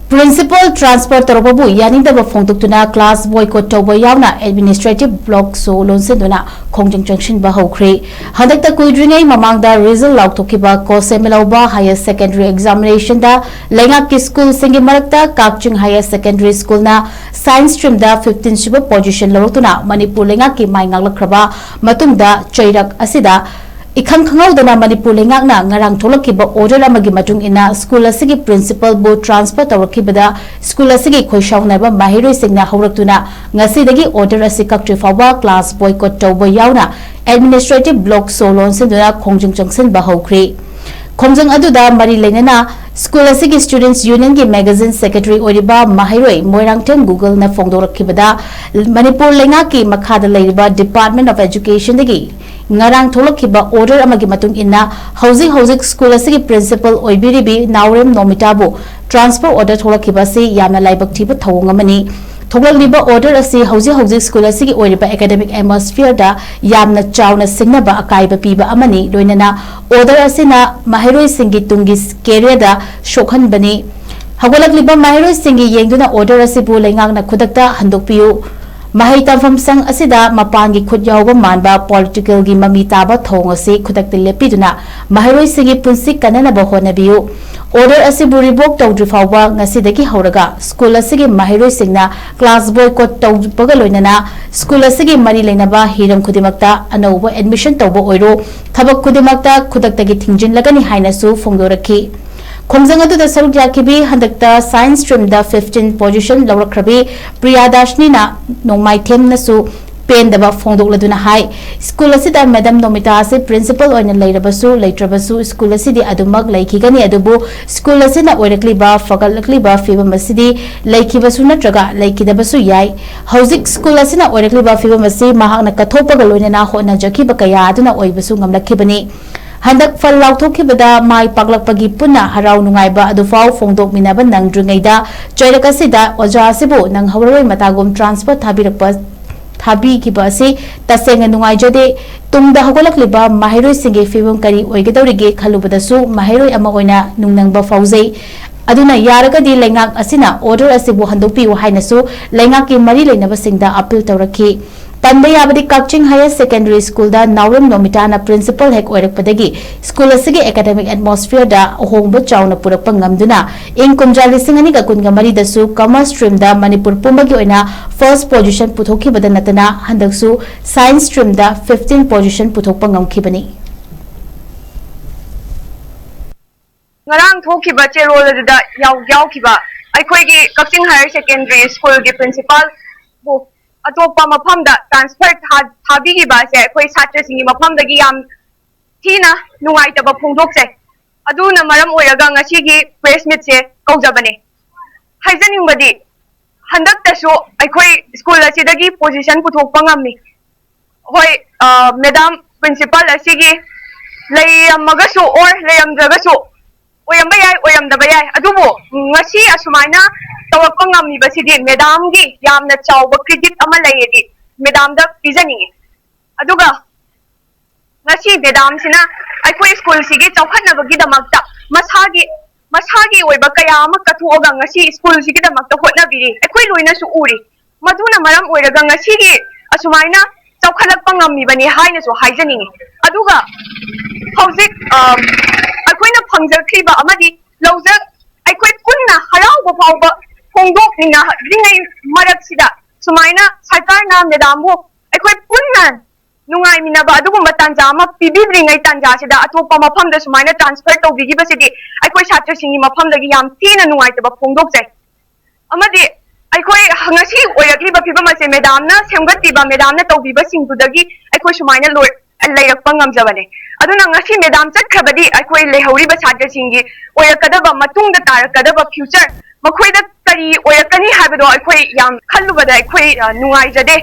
Principal Transfer Tourakpabu Yaningdaba Phongdoktuna Class Boycott Touba Yaona Administrative Block So LONSINDUNA KHONGJANG CHANGSINBA HOUKHRE Hadakta Kuidringai Mamangda Result Lauthokiba Kosemelauba Higher Secondary Examination da Lengaki School Singi Marakta KHONGJANG Higher Secondary School na Science Stream da 15 suba position lorotuna Manipur Lengaki Maingaklakraba Matungda Chairak Asida Ikhang Khangaudana Manipur Lengakna ngarang tholakiba order amagi matung ina school asigi principal bo transfer tawrakibada school asigi khoishaunaba mahiroi singna hawraktuna ngasidagi order asi kaktre fawa class boycott Touba Yaona administrative block so LONSINDUNA KHONGJANG CHANGSINBA HOUKHRE KHONGJANG aduda mari lenana school asigi students union gi magazine secretary oriba mahiroi moirangthem google na phongdorakibada Manipur Lengaki makhada leiba department of education dagi ngarang tholakiba order amagi matung inna housing school asigi principal oibiribi naurem nomitabu transfer order tholakiba se yamna laibak thiba thawngamani thoglaliba order asi housing school asigi oiriba academic atmosphere da yamna chawna singnaba akaiba piba amani loinana order asina mahiroi singi tungi career da shokhan bani hagolakliba mahiroi singi yengduna order asibu lengangna khudakta handokpiu Mahai tamfam sang asida mapangi khudyawa manba political gi mamitaba thong ase khudak lepiduna mahiroi singi punsi kanana ba honabiu order asibu revok tawdri fawba ngasidagi hauraga school asigi mahiroi singna class boycott tawbaga loinana school asigi mari leinaba hiram khudimakta anauba admission tawba oiro thabak khudimakta khudaktagi thingjin lagani hainasu phongdorakhi KHONGJANG aduda saruk yakibi handakta science stream da 15 position lawrakrabi Priyadashni na nongmai them nasu pendaba phongdokladuna hai school asida madam nomita ase principal oina leirabasu leitrabasu school asidi adumak laikhigani adubu school asina oirakliba fagalakliba fibam asidi laikhibasu natraga laikhidabasu yai housing school asina oirakliba fibam asi mahakna kathopaga loinana hona jakiba kaya aduna oibasu ngamlakhibani Handak fal lauthokhibada mai paglakpagi punna harau nungaiba adufau phongdok minaba nangdringaida chairakasida oja asibu nang hawroi matagom transfer thabi kibasi tasenga nungaijade tungda hagolakliba mahiroi singe fibam kari oigedawrige khalubadasu mahiroi ama oina nungnangba fauzei aduna yaragadi lengak asina order asibu handokpiu hainasu lengaki mari leinaba singda appeal tawrakhi Tanba yabadi KHONGJANG Higher Secondary School da Naurem Nomitana principal hek oirakpadagi school asigi academic atmosphere da ohongba chawna purakpa ngamduna ing kumjali singani ka kunga mari dasu commerce stream da Manipur pumbagi oina first position puthokibada natana handaksu science stream da 15 position puthokpa ngamkhibani ngarang thokiba cherol da yaw-kiba aikhoigi KHONGJANG Higher Secondary School gi principal bu Atopa mafamda transfer thabi ba se koi chhatra singi mafamdagi yam thina nungaitaba phongdokse aduna maram oiraga ngasi gi press meet se kaujabane haijaningbadi handak tasu aikoi school asidagi position puthokpa ngammi hoi madam principal asigi layamagasu or layamdragasu oyamba yai adubu ngasi asumaina tawakpa ngammi basidi madam gi yamna chawba credit ama layedi madam da pijaningi aduga ngasi madam sina aikoi school sigi chawkhatnabagi damakta masagi oiba kaya ama kathuoga ngasi school sigi damakta hotnabiri aikoi loina su uri maduna maram oiraga ngasi gi asumaina chawkhalakpa ngammi bani haina su haijaningi aduga hauzik aikoina phangjakriba amadi lawjak aikoi punna harauba phawba phongdok nina ringai marak sida sumaina sarkar na madam bo aikoi punna nungai minaba adugumba tanja ama pibibringai tanja sida atopa mafam da sumaina transfer tawbigi basidi aikoi chhatra singi mafam dagi yam thina nungai taba phongdok jai amadi aikoi ngasi oirakliba phibam ase madam na semgatiba madam na tawbiba singdudagi aikoi sumaina loi layrakpa ngamjabane aduna ngasi madam chatkhabadi aikoi lehoriba chhatra singi oirakadaba matungda tarakadaba future makhoida kari oirakani habado aikoi yam khallubada aikoi nungai jade